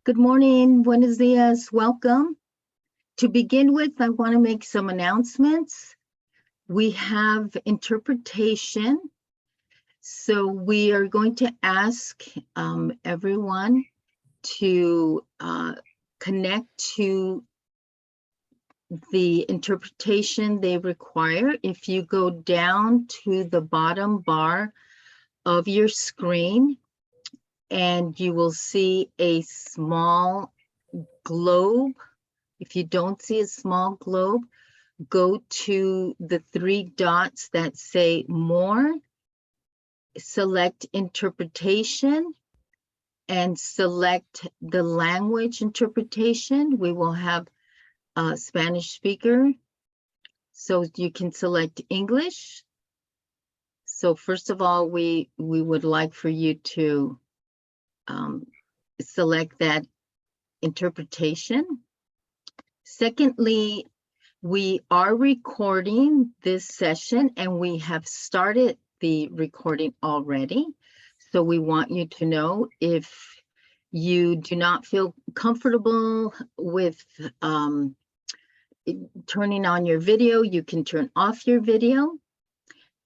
Good morning, buenos dias, welcome. To begin with, I want to make some announcements. We have interpretation, so we are going to ask everyone to connect to the interpretation they require. If you go down to the bottom bar of your screen, and you will see a small globe. If you don't see a small globe, go to the three dots that say more, select interpretation, and select the language interpretation. We will have a Spanish speaker, so you can select English. So first of all, we would like for you to select that interpretation. Secondly, we are recording this session and we have started the recording already. So we want you to know if you do not feel comfortable with turning on your video, you can turn off your video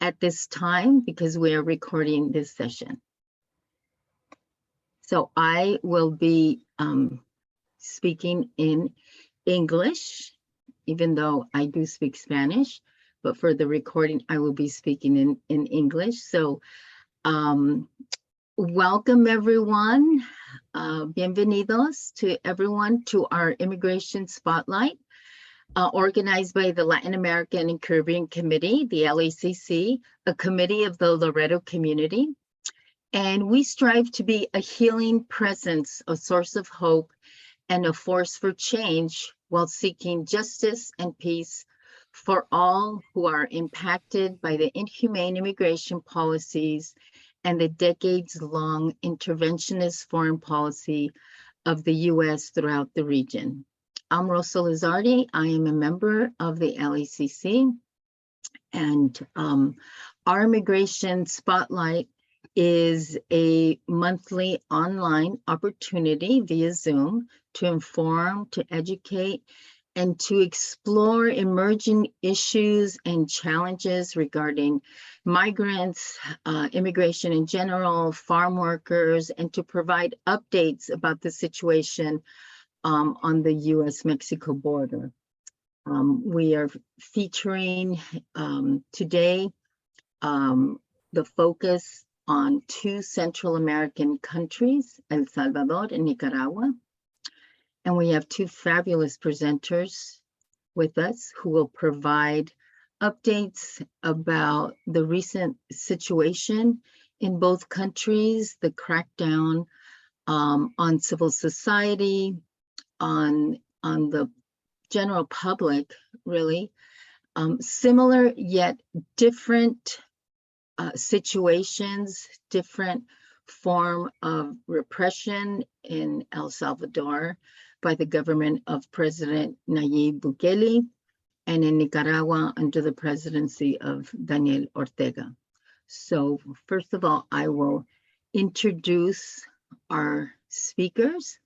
at this time because we are recording this session. So I will be speaking in English, even though I do speak Spanish, but for the recording, I will be speaking in English. So welcome everyone. Bienvenidos to everyone to our Immigration Spotlight, organized by the Latin American and Caribbean Committee, the LACC, a committee of the Loreto community. And we strive to be a healing presence, a source of hope, and a force for change while seeking justice and peace for all who are impacted by the inhumane immigration policies and the decades-long interventionist foreign policy of the U.S. throughout the region. I'm Rosa Lizardi. I am a member of the LACC, and our Immigration Spotlight is a monthly online opportunity via Zoom to inform, to educate, and to explore emerging issues and challenges regarding migrants, immigration in general, farm workers, and to provide updates about the situation on the US-Mexico border. We are featuring today the focus on two Central American countries, El Salvador and Nicaragua. And we have two fabulous presenters with us who will provide updates about the recent situation in both countries, the crackdown on civil society, on the general public, really. Similar yet different situations, different form of repression in El Salvador by the government of President Nayib Bukele, and in Nicaragua under the presidency of Daniel Ortega. So first of all, I will introduce our speakers.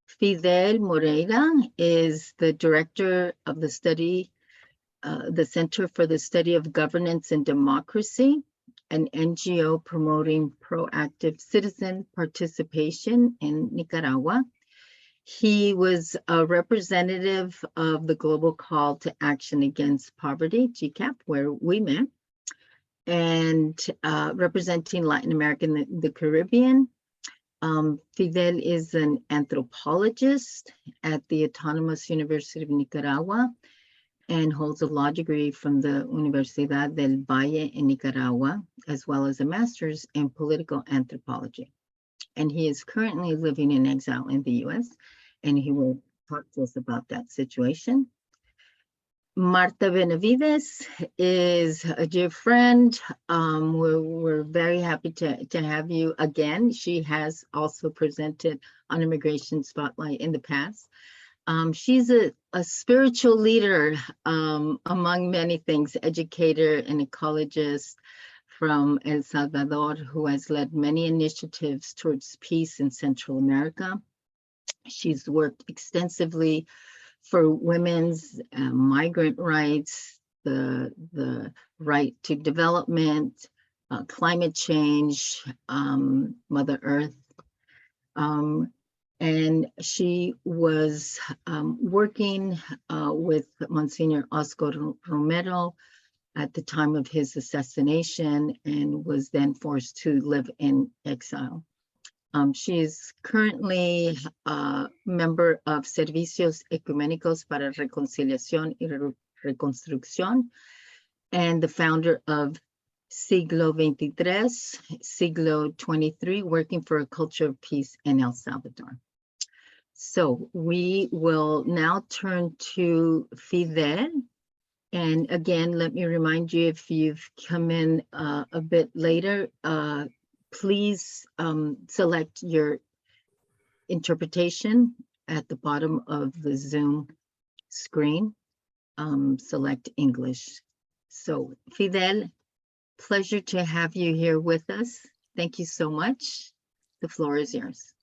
Fidel Moreira is the director of the study, the Center for the Study of Governance and Democracy, an NGO promoting proactive citizen participation in Nicaragua. He was a representative of the Global Call to Action Against Poverty, GCAP, where we met, and representing Latin America and the Caribbean. Fidel is an anthropologist at the Autonomous University of Nicaragua and holds a law degree from the Universidad del Valle in Nicaragua, as well as a master's in political anthropology. And he is currently living in exile in the US, and he will talk to us about that situation. Marta Benavides is a dear friend. We're very happy to have you again. She has also presented on Immigration Spotlight in the past. She's a spiritual leader among many things, educator and ecologist from El Salvador, who has led many initiatives towards peace in Central America. She's worked extensively for women's migrant rights, the right to development, climate change, Mother Earth. And she was working with Monsignor Oscar Romero at the time of his assassination and was then forced to live in exile. She is currently a member of Servicios Ecuménicos para Reconciliación y Reconstrucción and the founder of Siglo XXIII, Siglo XXIII, working for a culture of peace in El Salvador. So we will now turn to Fidel. And again, let me remind you, if you've come in a bit later, please select your interpretation at the bottom of the Zoom screen. Select English. So Fidel, pleasure to have you here with us. Thank you so much. The floor is yours.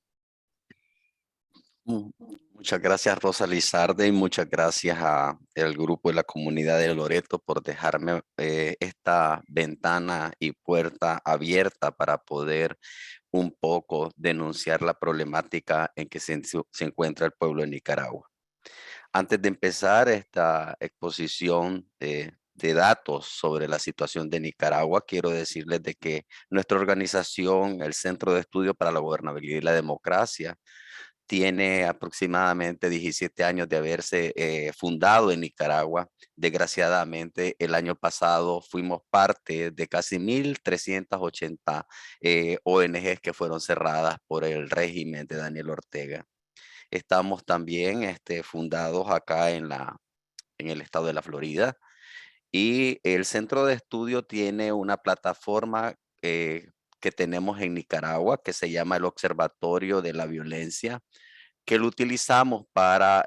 Muchas gracias, Rosa Lizarde, y muchas gracias al grupo de la comunidad de Loreto por dejarme esta ventana y puerta abierta para poder un poco denunciar la problemática en que se encuentra el pueblo de Nicaragua. Antes de empezar esta exposición de datos sobre la situación de Nicaragua, quiero decirles de que nuestra organización, el Centro de Estudio para la Gobernabilidad y la Democracia, tiene aproximadamente 17 años de haberse fundado en Nicaragua. Desgraciadamente, el año pasado fuimos parte de casi 1,380 ONGs que fueron cerradas por el régimen de Daniel Ortega. Estamos también fundados acá en el estado de la Florida, y el centro de estudio tiene una plataforma que tenemos en Nicaragua que se llama el Observatorio de la Violencia, que lo utilizamos para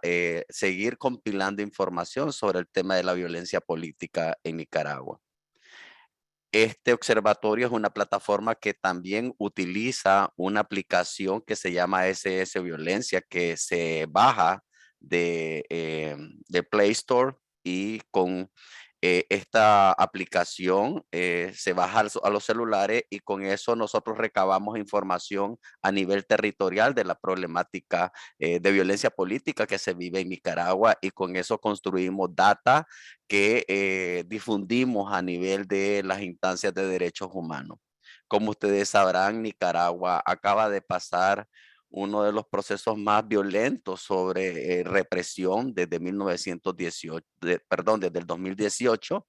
seguir compilando información sobre el tema de la violencia política en Nicaragua. Este observatorio es una plataforma que también utiliza una aplicación que se llama SS Violencia, que se baja de Play Store, y con esta aplicación se baja a los celulares, y con eso nosotros recabamos información a nivel territorial de la problemática de violencia política que se vive en Nicaragua, y con eso construimos data que difundimos a nivel de las instancias de derechos humanos. Como ustedes sabrán, Nicaragua acaba de pasar uno de los procesos más violentos sobre represión desde 1918, desde el 2018,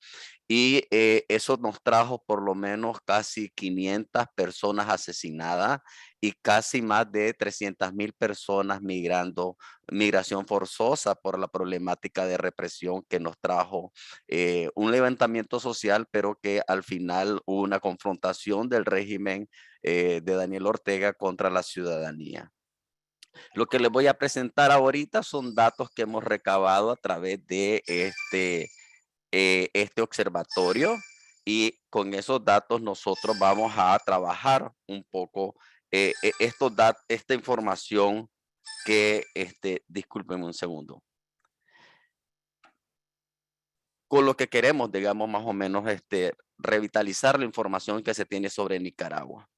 y eso nos trajo por lo menos casi 500 personas asesinadas y casi más de 300,000 personas migración forzosa por la problemática de represión que nos trajo un levantamiento social, pero que al final hubo una confrontación del régimen de Daniel Ortega contra la ciudadanía. Lo que les voy a presentar ahorita son datos que hemos recabado a través de este observatorio, y con esos datos nosotros vamos a trabajar un poco esta información que, discúlpenme un segundo. Con lo que queremos, digamos, más o menos, revitalizar la información que se tiene sobre Nicaragua.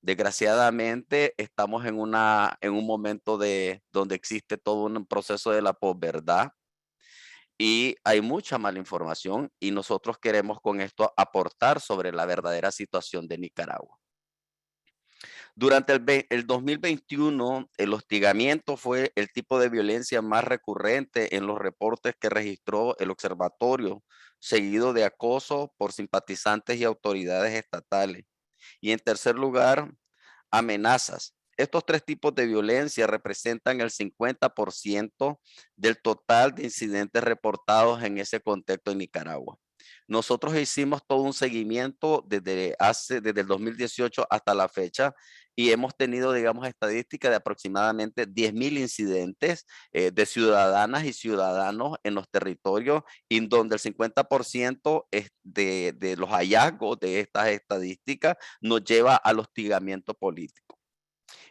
Desgraciadamente, estamos en un momento donde existe todo un proceso de la posverdad, y hay mucha mala información, y nosotros queremos con esto aportar sobre la verdadera situación de Nicaragua. Durante el 2021, el hostigamiento fue el tipo de violencia más recurrente en los reportes que registró el observatorio, seguido de acoso por simpatizantes y autoridades estatales. Y en tercer lugar, amenazas. Estos tres tipos de violencia representan el 50% del total de incidentes reportados en ese contexto en Nicaragua. Nosotros hicimos todo un seguimiento desde el 2018 hasta la fecha, y hemos tenido, digamos, estadísticas de aproximadamente 10,000 incidentes de ciudadanas y ciudadanos en los territorios, en donde el 50% de los hallazgos de estas estadísticas nos lleva al hostigamiento político.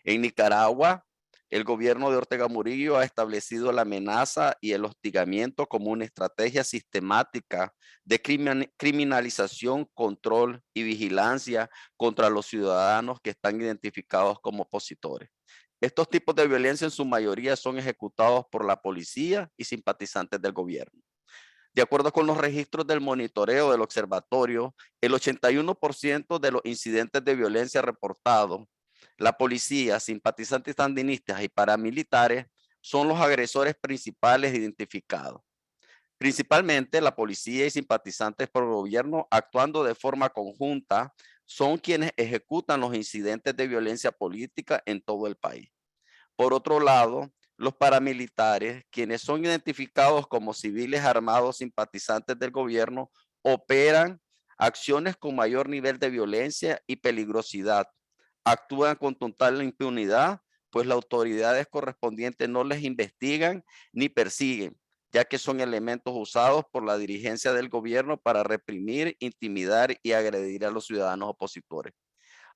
En Nicaragua El gobierno de Ortega Murillo ha establecido la amenaza y el hostigamiento como una estrategia sistemática de criminalización, control y vigilancia contra los ciudadanos que están identificados como opositores. Estos tipos de violencia en su mayoría son ejecutados por la policía y simpatizantes del gobierno. De acuerdo con los registros del monitoreo del observatorio, el 81% de los incidentes de violencia reportados, la policía, simpatizantes sandinistas y paramilitares son los agresores principales identificados. Principalmente la policía y simpatizantes por el gobierno actuando de forma conjunta son quienes ejecutan los incidentes de violencia política en todo el país. Por otro lado, los paramilitares, quienes son identificados como civiles armados simpatizantes del gobierno, operan acciones con mayor nivel de violencia y peligrosidad. Actúan con total impunidad, pues las autoridades correspondientes no les investigan ni persiguen, ya que son elementos usados por la dirigencia del gobierno para reprimir, intimidar y agredir a los ciudadanos opositores.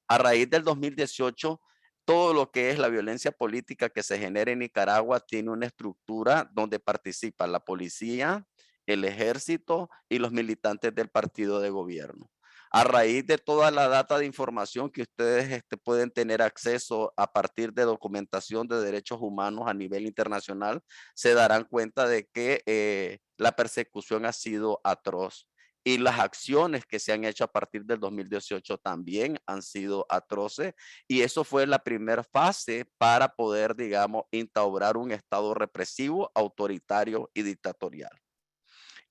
A raíz del 2018, todo lo que es la violencia política que se genera en Nicaragua tiene una estructura donde participa la policía, el ejército y los militantes del partido de gobierno. A raíz de toda la data de información que ustedes pueden tener acceso a partir de documentación de derechos humanos a nivel internacional, se darán cuenta de que la persecución ha sido atroz. Y las acciones que se han hecho a partir del 2018 también han sido atroces. Y eso fue la primera fase para poder, digamos, instaurar un estado represivo, autoritario y dictatorial.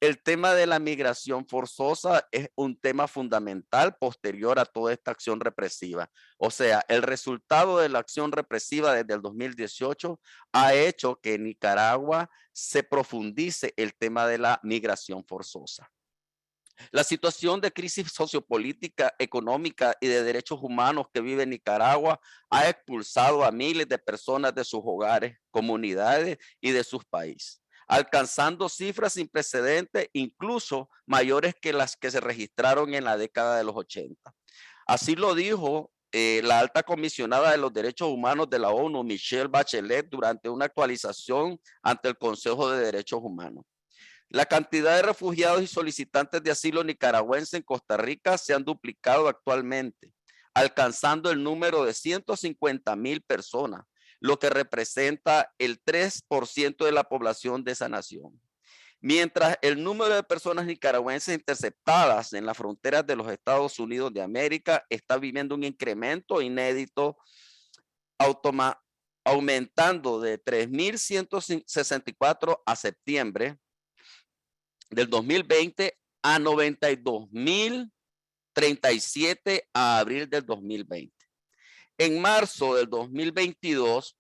El tema de la migración forzosa es un tema fundamental posterior a toda esta acción represiva. O sea, el resultado de la acción represiva desde el 2018 ha hecho que en Nicaragua se profundice el tema de la migración forzosa. La situación de crisis sociopolítica, económica y de derechos humanos que vive Nicaragua ha expulsado a miles de personas de sus hogares, comunidades y de sus países, alcanzando cifras sin precedentes, incluso mayores que las que se registraron en la década de los 80. Así lo dijo la alta comisionada de los derechos humanos de la ONU, Michelle Bachelet, durante una actualización ante el Consejo de Derechos Humanos. La cantidad de refugiados y solicitantes de asilo nicaragüenses en Costa Rica se han duplicado actualmente, alcanzando el número de 150,000 personas, lo que representa el 3% de la población de esa nación. Mientras el número de personas nicaragüenses interceptadas en las fronteras de los Estados Unidos de América está viviendo un incremento inédito, aumentando de 3,164 a septiembre del 2020 a 92,037 a abril del 2020. En marzo del 2022,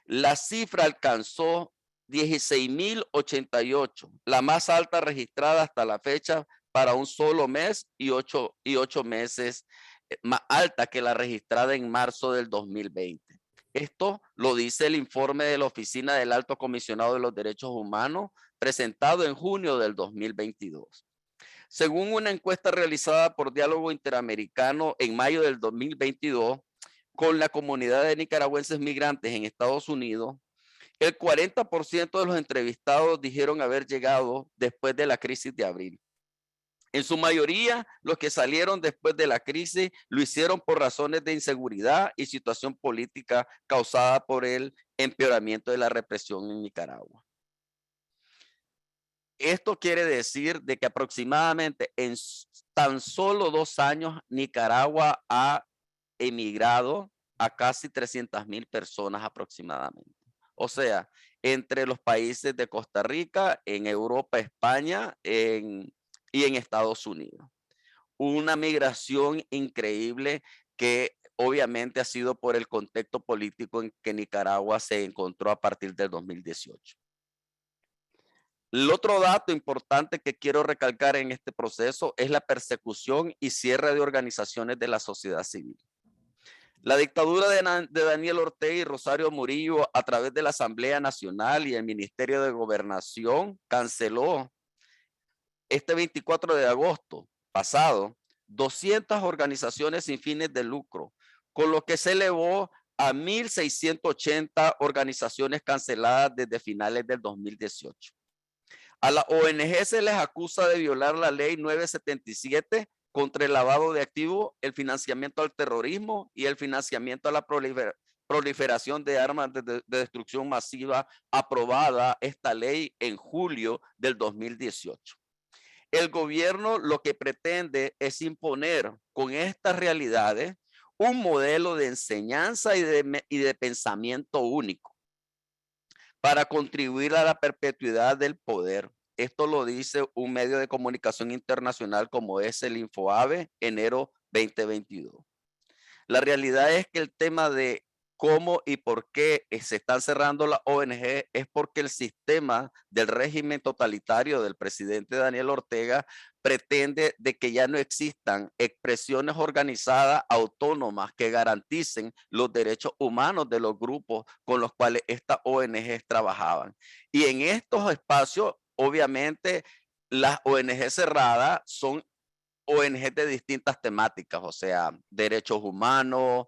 la cifra alcanzó 16,088, la más alta registrada hasta la fecha para un solo mes y ocho meses más alta que la registrada en marzo del 2020. Esto lo dice el informe de la Oficina del Alto Comisionado de los Derechos Humanos presentado en junio del 2022. Según una encuesta realizada por Diálogo Interamericano en mayo del 2022 con la comunidad de nicaragüenses migrantes en Estados Unidos, el 40% de los entrevistados dijeron haber llegado después de la crisis de abril. En su mayoría, los que salieron después de la crisis lo hicieron por razones de inseguridad y situación política causada por el empeoramiento de la represión en Nicaragua. Esto quiere decir de que aproximadamente en tan solo 2 años Nicaragua ha emigrado a casi 300,000 personas aproximadamente. O sea, entre los países de Costa Rica, en Europa, España y en Estados Unidos. Una migración increíble que obviamente ha sido por el contexto político en que Nicaragua se encontró a partir del 2018. El otro dato importante que quiero recalcar en este proceso es la persecución y cierre de organizaciones de la sociedad civil. La dictadura de Daniel Ortega y Rosario Murillo, a través de la Asamblea Nacional y el Ministerio de Gobernación, canceló este 24 de agosto pasado 200 organizaciones sin fines de lucro, con lo que se elevó a 1.680 organizaciones canceladas desde finales del 2018. A la ONG se les acusa de violar la ley 977 contra el lavado de activos, el financiamiento al terrorismo y el financiamiento a la proliferación de armas de destrucción masiva, aprobada esta ley en julio del 2018. El gobierno lo que pretende es imponer con estas realidades un modelo de enseñanza y de pensamiento único para contribuir a la perpetuidad del poder. Esto lo dice un medio de comunicación internacional como es el Infoave, enero 2022. La realidad es que el tema de cómo y por qué se están cerrando las ONG es porque el sistema del régimen totalitario del presidente Daniel Ortega pretende de que ya no existan expresiones organizadas autónomas que garanticen los derechos humanos de los grupos con los cuales estas ONGs trabajaban. Y en estos espacios, obviamente, las ONG cerradas son ONG de distintas temáticas, o sea, derechos humanos,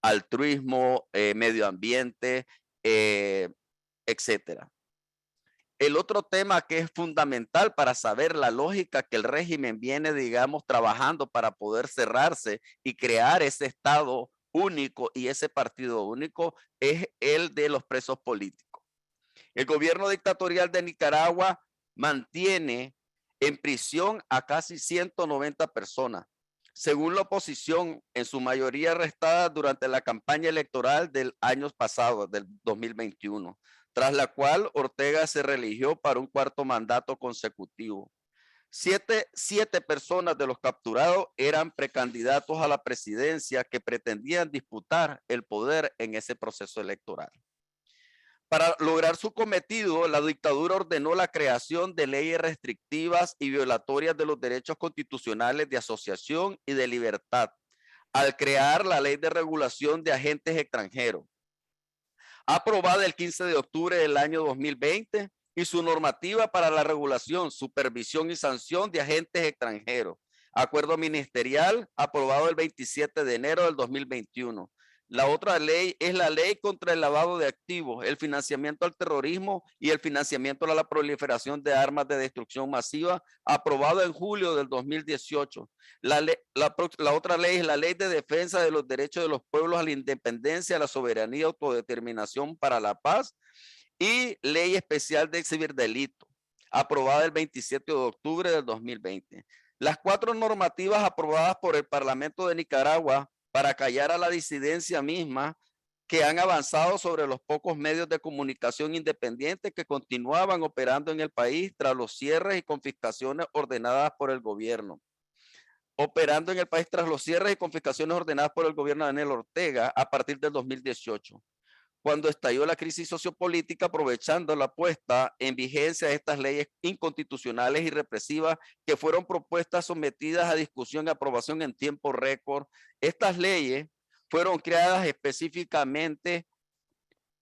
altruismo, medio ambiente, etcétera. El otro tema que es fundamental para saber la lógica que el régimen viene, digamos, trabajando para poder cerrarse y crear ese Estado único y ese partido único es el de los presos políticos. El gobierno dictatorial de Nicaragua mantiene en prisión a casi 190 personas, según la oposición, en su mayoría arrestadas durante la campaña electoral del año pasado, del 2021, tras la cual Ortega se reeligió para un cuarto mandato consecutivo. Siete personas de los capturados eran precandidatos a la presidencia que pretendían disputar el poder en ese proceso electoral. Para lograr su cometido, la dictadura ordenó la creación de leyes restrictivas y violatorias de los derechos constitucionales de asociación y de libertad, al crear la Ley de Regulación de Agentes Extranjeros, aprobada el 15 de octubre del año 2020, y su normativa para la regulación, supervisión y sanción de agentes extranjeros, acuerdo ministerial aprobado el 27 de enero del 2021. La otra ley es la ley contra el lavado de activos, el financiamiento al terrorismo y el financiamiento a la proliferación de armas de destrucción masiva, aprobado en julio del 2018. La otra ley es la ley de defensa de los derechos de los pueblos a la independencia, a la soberanía y autodeterminación para la paz, y ley especial de exhibir delito, aprobada el 27 de octubre del 2020. Las cuatro normativas aprobadas por el Parlamento de Nicaragua para callar a la disidencia misma, que han avanzado sobre los pocos medios de comunicación independientes que continuaban operando en el país tras los cierres y confiscaciones ordenadas por el gobierno. Operando en el país tras los cierres y confiscaciones ordenadas por el gobierno de Daniel Ortega a partir del 2018. Cuando estalló la crisis sociopolítica, aprovechando la puesta en vigencia de estas leyes inconstitucionales y represivas que fueron propuestas, sometidas a discusión y aprobación en tiempo récord. Estas leyes fueron creadas específicamente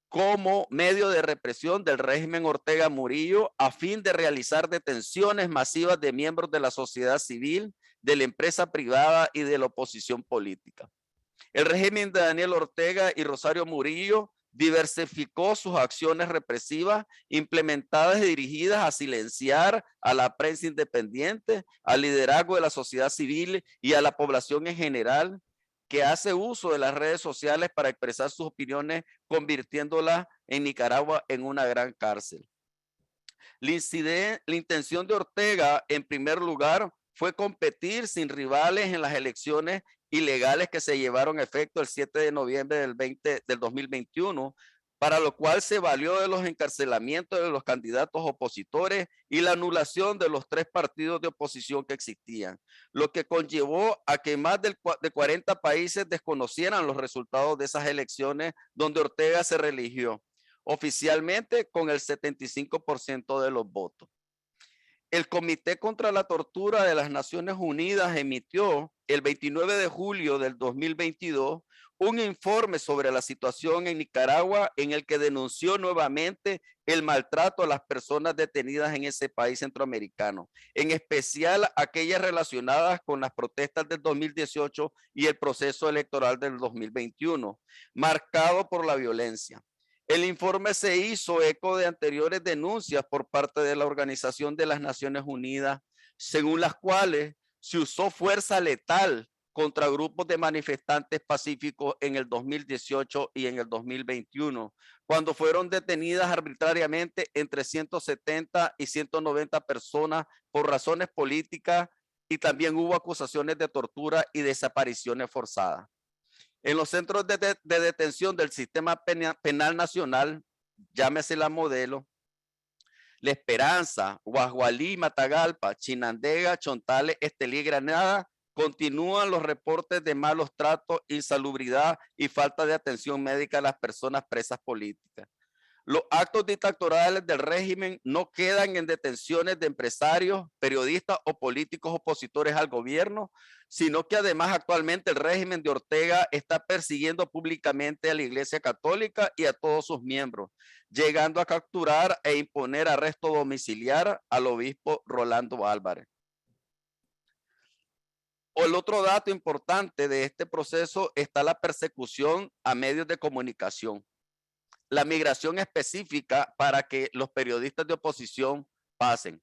como medio de represión del régimen Ortega Murillo a fin de realizar detenciones masivas de miembros de la sociedad civil, de la empresa privada y de la oposición política. El régimen de Daniel Ortega y Rosario Murillo diversificó sus acciones represivas implementadas y dirigidas a silenciar a la prensa independiente, al liderazgo de la sociedad civil y a la población en general, que hace uso de las redes sociales para expresar sus opiniones, convirtiéndolas en Nicaragua en una gran cárcel. La intención de Ortega, en primer lugar, fue competir sin rivales en las elecciones ilegales que se llevaron a efecto el 7 de noviembre del 2021, para lo cual se valió de los encarcelamientos de los candidatos opositores y la anulación de los 3 partidos de oposición que existían, lo que conllevó a que más de 40 países desconocieran los resultados de esas elecciones, donde Ortega se reeligió oficialmente con el 75% de los votos. El Comité contra la Tortura de las Naciones Unidas emitió el 29 de julio del 2022 un informe sobre la situación en Nicaragua en el que denunció nuevamente el maltrato a las personas detenidas en ese país centroamericano, en especial aquellas relacionadas con las protestas del 2018 y el proceso electoral del 2021, marcado por la violencia. El informe se hizo eco de anteriores denuncias por parte de la Organización de las Naciones Unidas, según las cuales se usó fuerza letal contra grupos de manifestantes pacíficos en el 2018 y en el 2021, cuando fueron detenidas arbitrariamente entre 170 y 190 personas por razones políticas, y también hubo acusaciones de tortura y desapariciones forzadas. En los centros de detención del sistema penal nacional, llámese la Modelo, La Esperanza, Guajualí, Matagalpa, Chinandega, Chontales, Estelí y Granada, continúan los reportes de malos tratos, insalubridad y falta de atención médica a las personas presas políticas. Los actos dictatoriales del régimen no quedan en detenciones de empresarios, periodistas o políticos opositores al gobierno, sino que además actualmente el régimen de Ortega está persiguiendo públicamente a la Iglesia Católica y a todos sus miembros, llegando a capturar e imponer arresto domiciliar al obispo Rolando Álvarez. El otro dato importante de este proceso está la persecución a medios de comunicación. La migración específica para que los periodistas de oposición pasen.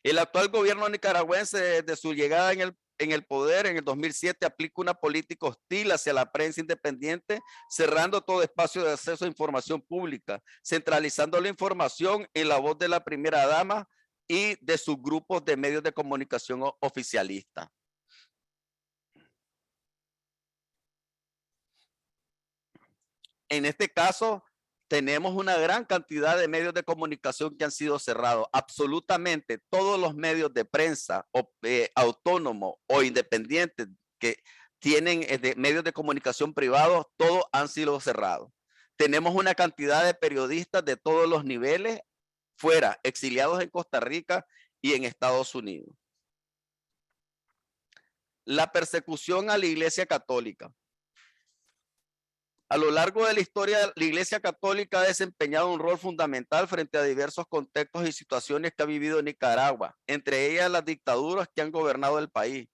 El actual gobierno nicaragüense, desde su llegada en el poder en el 2007, aplica una política hostil hacia la prensa independiente, cerrando todo espacio de acceso a información pública, centralizando la información en la voz de la primera dama y de sus grupos de medios de comunicación oficialistas. En este caso, tenemos una gran cantidad de medios de comunicación que han sido cerrados. Absolutamente todos los medios de prensa autónomos o independientes que tienen medios de comunicación privados, todos han sido cerrados. Tenemos una cantidad de periodistas de todos los niveles fuera, exiliados en Costa Rica y en Estados Unidos. La persecución a la Iglesia Católica. A lo largo de la historia, la Iglesia Católica ha desempeñado un rol fundamental frente a diversos contextos y situaciones que ha vivido Nicaragua, entre ellas las dictaduras que han gobernado el país.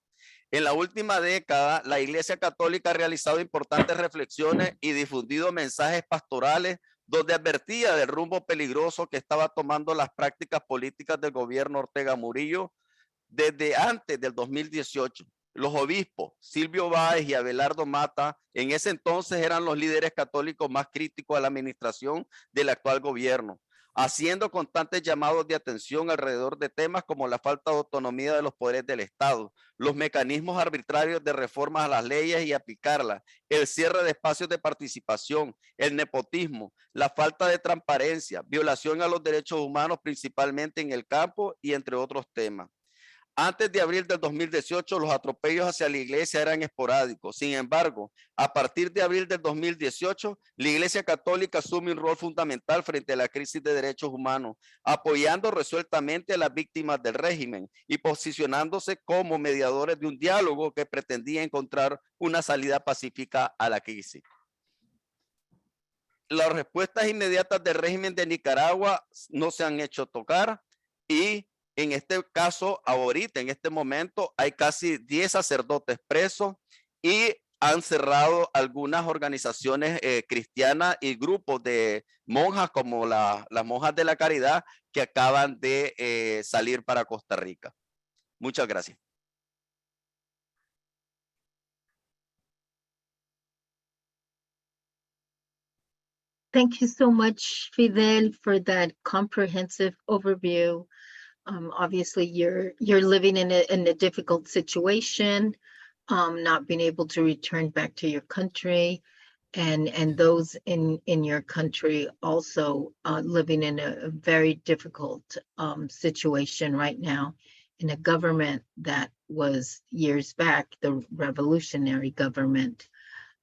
En la última década, la Iglesia Católica ha realizado importantes reflexiones y difundido mensajes pastorales donde advertía del rumbo peligroso que estaba tomando las prácticas políticas del gobierno Ortega Murillo desde antes del 2018. Los obispos Silvio Báez y Abelardo Mata en ese entonces eran los líderes católicos más críticos a la administración del actual gobierno, haciendo constantes llamados de atención alrededor de temas como la falta de autonomía de los poderes del Estado, los mecanismos arbitrarios de reformas a las leyes y aplicarlas, el cierre de espacios de participación, el nepotismo, la falta de transparencia, violación a los derechos humanos principalmente en el campo y entre otros temas. Antes de abril del 2018, los atropellos hacia la iglesia eran esporádicos. Sin embargo, a partir de abril del 2018, la Iglesia Católica asume un rol fundamental frente a la crisis de derechos humanos, apoyando resueltamente a las víctimas del régimen y posicionándose como mediadores de un diálogo que pretendía encontrar una salida pacífica a la crisis. Las respuestas inmediatas del régimen de Nicaragua no se han hecho tocar y en este caso, ahorita, en este momento, hay casi 10 sacerdotes presos y han cerrado algunas organizaciones cristianas y grupos de monjas como las monjas de la caridad que acaban de salir para Costa Rica. Muchas gracias. Thank you so much, Fidel, for that comprehensive overview. Obviously, you're living in a difficult situation, not being able to return back to your country, and those in your country also living in a very difficult situation right now in a government that was years back the revolutionary government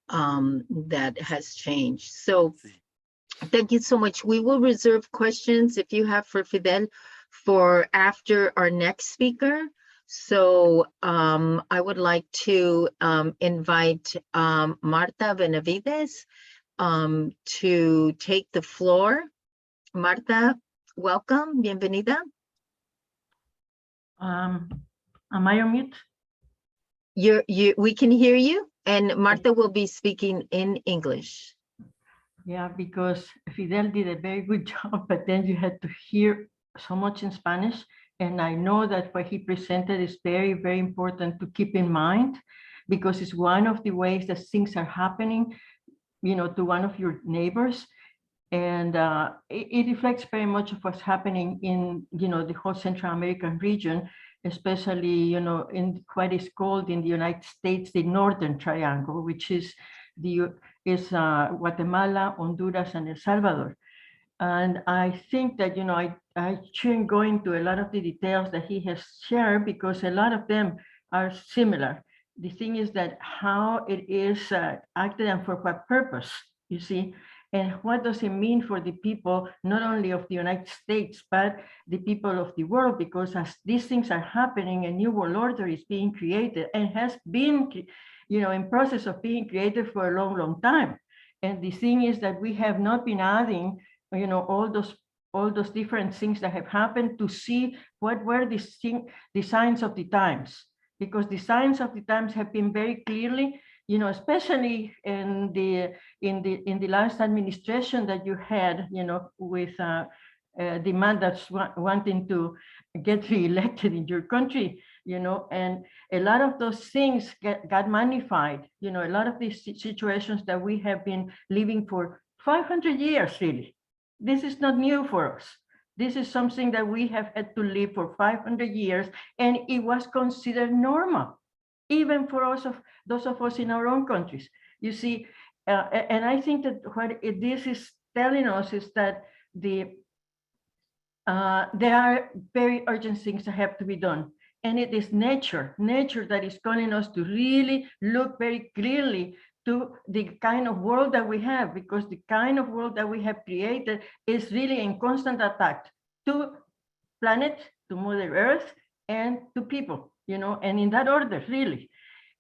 that has changed. So thank you so much. We will reserve questions if you have for Fidel for after our next speaker. So I would like to invite Marta Benavides to take the floor. Marta, welcome, bienvenida. Am I on mute? We can hear you, and Marta will be speaking in English. Yeah, because Fidel did a very good job, but then you had to hear so much in Spanish. And I know that what he presented is very, very important to keep in mind, because it's one of the ways that things are happening, you know, to one of your neighbors. And it reflects very much of what's happening in, you know, the whole Central American region, especially, you know, in what is called in the United States, the Northern Triangle, which is Guatemala, Honduras, and El Salvador. And I think that, you know, I shouldn't go into a lot of the details that he has shared, because a lot of them are similar. The thing is that how it is acted and for what purpose, you see, and what does it mean for the people, not only of the United States, but the people of the world, because as these things are happening, a new world order is being created and has been, you know, in process of being created for a long, long time. And the thing is that we have not been adding, you know, all those different things that have happened to see what were the signs of the times, because the signs of the times have been very clearly, you know, especially in the last administration that you had, you know, with the man that's wanting to get reelected in your country, you know, and a lot of those things got magnified, you know, a lot of these situations that we have been living for 500 years, really. This is not new for us. This is something that we have had to live for 500 years, and it was considered normal, even for those of us in our own countries. You see, and I think that what this is telling us is that there are very urgent things that have to be done. And it is nature that is calling us to really look very clearly to the kind of world that we have, because the kind of world that we have created is really in constant attack to planet, to Mother Earth, and to people, you know, and in that order, really.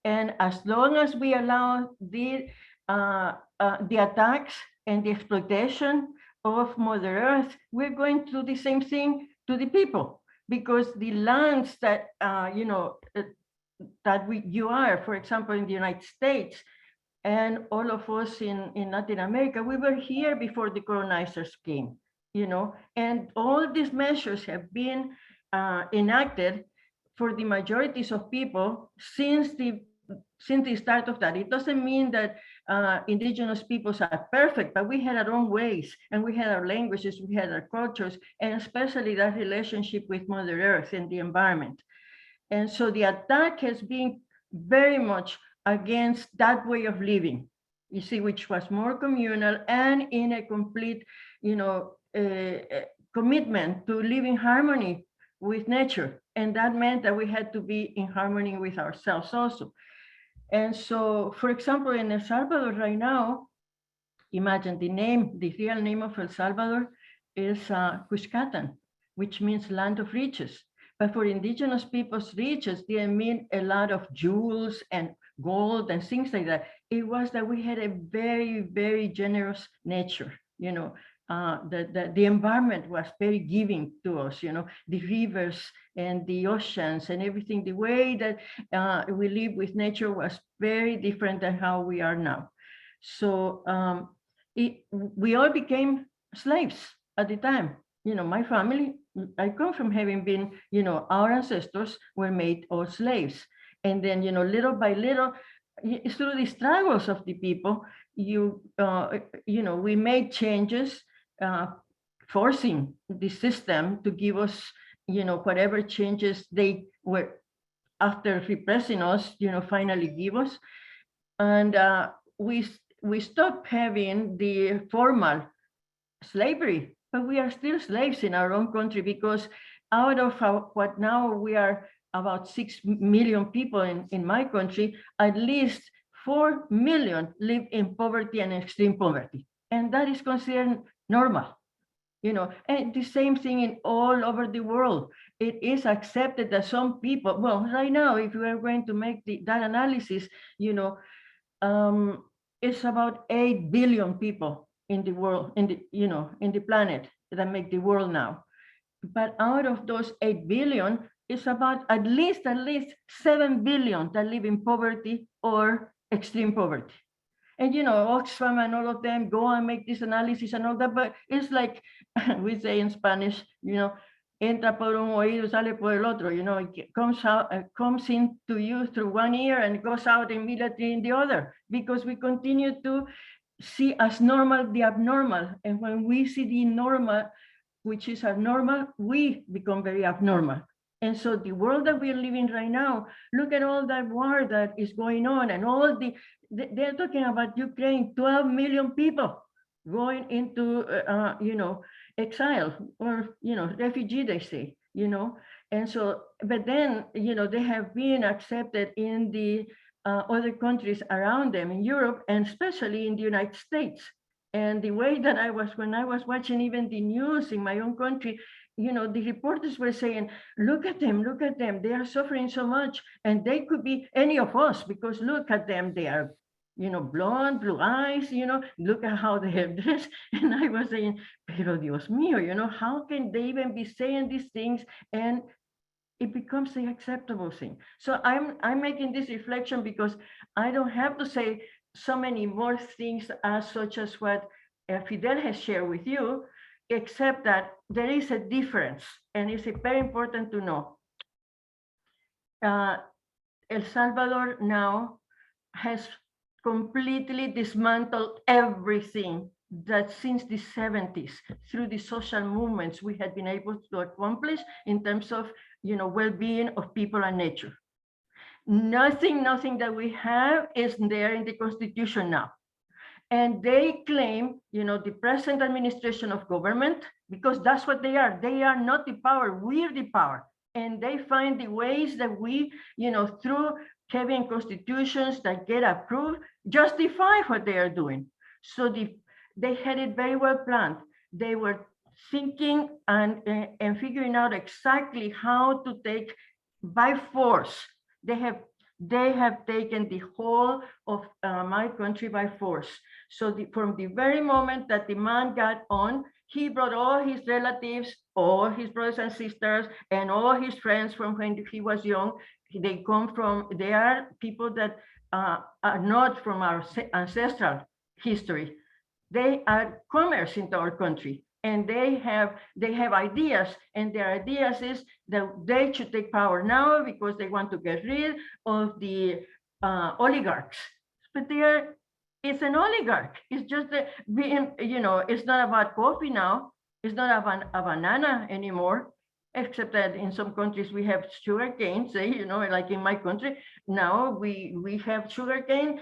And as long as we allow the attacks and the exploitation of Mother Earth, we're going to do the same thing to the people, because the lands that, you know, that you are, for example, in the United States, and all of us in Latin America, we were here before the colonizers came, you know, and all these measures have been enacted for the majorities of people since the start of that. It doesn't mean that indigenous peoples are perfect, but we had our own ways, and we had our languages, we had our cultures, and especially that relationship with Mother Earth and the environment. And so the attack has been very much against that way of living, you see, which was more communal and in a complete, you know, commitment to live in harmony with nature. And that meant that we had to be in harmony with ourselves also. And so, for example, in El Salvador right now, imagine the real name of El Salvador is Cuscatan, which means land of riches. But for indigenous peoples, riches didn't mean a lot of jewels and gold and things like that. It was that we had a very, very generous nature, you know. The environment was very giving to us, you know, the rivers and the oceans and everything. The way that we live with nature was very different than how we are now. So we all became slaves at the time. You know, my family, I come from having been, you know, our ancestors were made all slaves. And then, you know, little by little, through the struggles of the people, you know, we made changes, forcing the system to give us, you know, whatever changes they were, after repressing us, you know, finally give us. And we stopped having the formal slavery, but we are still slaves in our own country, because out of what now we are about 6 million people in my country, at least 4 million live in poverty and extreme poverty. And that is considered normal. And the same thing in all over the world. It is accepted that some people, well, right now, if we are going to make that analysis, it's about 8 billion people in the world, in the planet that make the world now. But out of those 8 billion, it's about at least 7 billion that live in poverty or extreme poverty. And Oxfam and all of them go and make this analysis and all that, but it's like we say in Spanish, entra por un oído, sale por el otro. It comes into you through one ear and goes out immediately in the other, because we continue to see as normal the abnormal. And when we see the normal, which is abnormal, we become very abnormal. And so the world that we are living right now, look at all that war that is going on, and all they're talking about Ukraine, 12 million people going into, exile or, refugee, they say, and so, but then, they have been accepted in the other countries around them in Europe, and especially in the United States. And the way that when I was watching even the news in my own country, the reporters were saying, look at them, they are suffering so much, and they could be any of us, because look at them, they are, blonde, blue eyes, look at how they have dressed. And I was saying, pero Dios mío, how can they even be saying these things? And it becomes the acceptable thing. So I'm making this reflection because I don't have to say so many more things as such as what Fidel has shared with you, except that there is a difference, and it's very important to know. El Salvador now has completely dismantled everything that since the 70s, through the social movements, we had been able to accomplish in terms of, well-being of people and nature. Nothing that we have is there in the Constitution now. And they claim, the present administration of government, because that's what they are. They are not the power, we're the power. And they find the ways that we, through having constitutions that get approved, justify what they are doing. So they had it very well planned. They were thinking and figuring out exactly how to take by force. They have taken the whole of my country by force. So from the very moment that the man got on, he brought all his relatives, all his brothers and sisters, and all his friends from when he was young. They are people that are not from our ancestral history. They are commerce into our country, and they have ideas, and their ideas is that they should take power now because they want to get rid of the oligarchs. But it's an oligarch. It's just being, it's not about coffee now. It's not about a banana anymore, except that in some countries we have sugar cane, say, like in my country, now we have sugar cane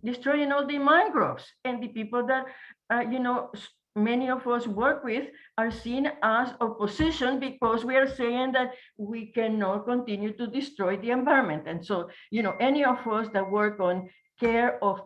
destroying all the mangroves. And the people that, many of us work with are seen as opposition because we are saying that we cannot continue to destroy the environment. And so, any of us that work on care of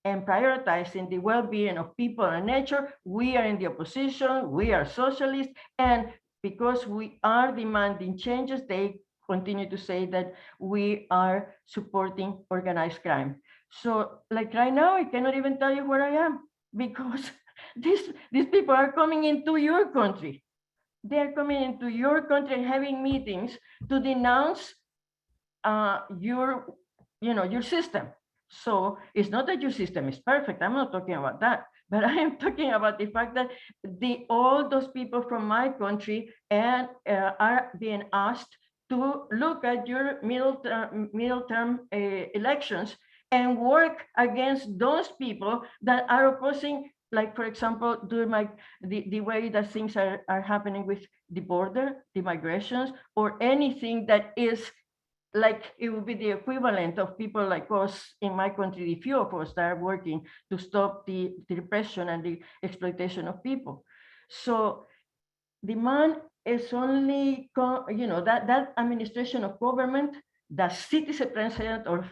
and prioritizing the well-being of people and nature, we are in the opposition, we are socialists, and because we are demanding changes, they continue to say that we are supporting organized crime. So like right now, I cannot even tell you where I am because these people are coming into your country. They're coming into your country and having meetings to denounce your system. So it's not that your system is perfect. I'm not talking about that. But I am talking about the fact that all those people from my country and are being asked to look at your middle term elections and work against those people that are opposing, like, for example, the way that things are happening with the border, the migrations, or anything that is like it would be the equivalent of people like us in my country, the few of us that are working to stop the repression and the exploitation of people. So the man is only, that administration of government, the citizen president, or,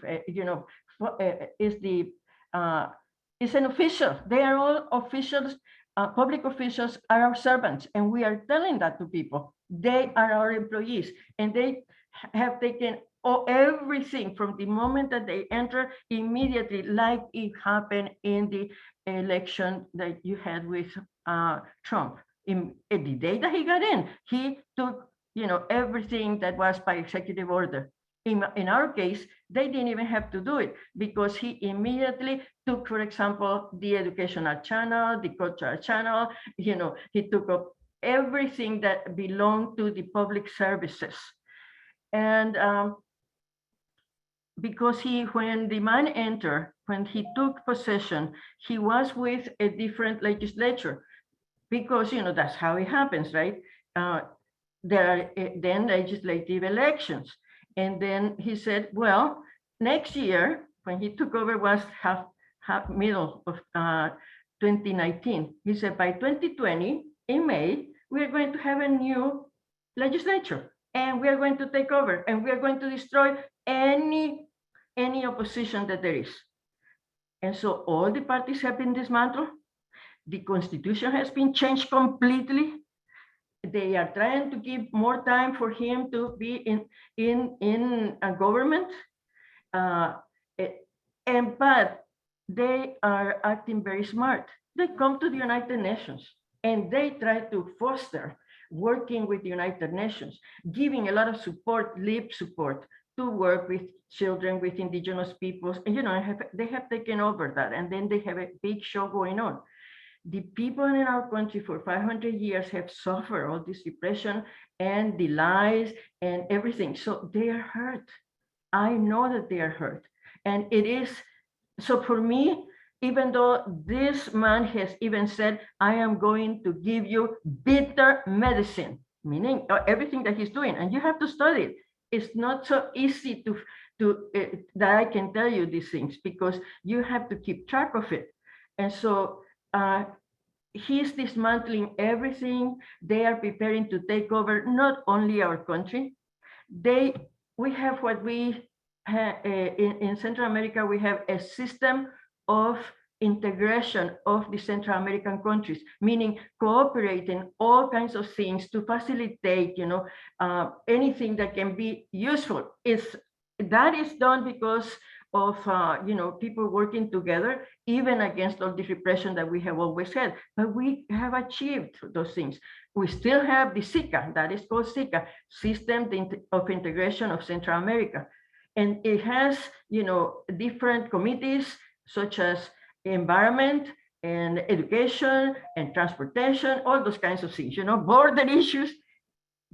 is an official. They are all officials public officials are our servants, and we are telling that to people. They are our employees, and they have taken everything from the moment that they enter immediately, like it happened in the election that you had with Trump. In the day that he got in, he took everything that was by executive order. In our case, they didn't even have to do it because he immediately took, for example, the educational channel, the cultural channel. He took up everything that belonged to the public services. And because when the man entered, when he took possession, he was with a different legislature because, that's how it happens, right? There are then legislative elections. And then he said, well, next year, when he took over was middle of 2019. He said, by 2020, in May, we are going to have a new legislature, and we are going to take over, and we are going to destroy any opposition that there is. And so all the parties have been dismantled. The constitution has been changed completely. They are trying to give more time for him to be in a government, but they are acting very smart. They come to the United Nations and they try to foster working with the United Nations, giving a lot of support, lip support, to work with children, with indigenous peoples, and they have taken over that, and then they have a big show going on. The people in our country for 500 years have suffered all this repression and the lies and everything. So they are hurt. I know that they are hurt. And it is, so for me, even though this man has even said, I am going to give you bitter medicine, meaning everything that he's doing, and you have to study it. It's not so easy that I can tell you these things because you have to keep track of it. And so he's dismantling everything. They are preparing to take over not only our country. We have what we have in Central America. We have a system of integration of the Central American countries, meaning cooperating all kinds of things to facilitate, anything that can be useful. That is done because of people working together, even against all the repression that we have always had. But we have achieved those things. We still have the SICA, that is called SICA, System of Integration of Central America. And it has, different committees such as environment and education and transportation, all those kinds of things, border issues.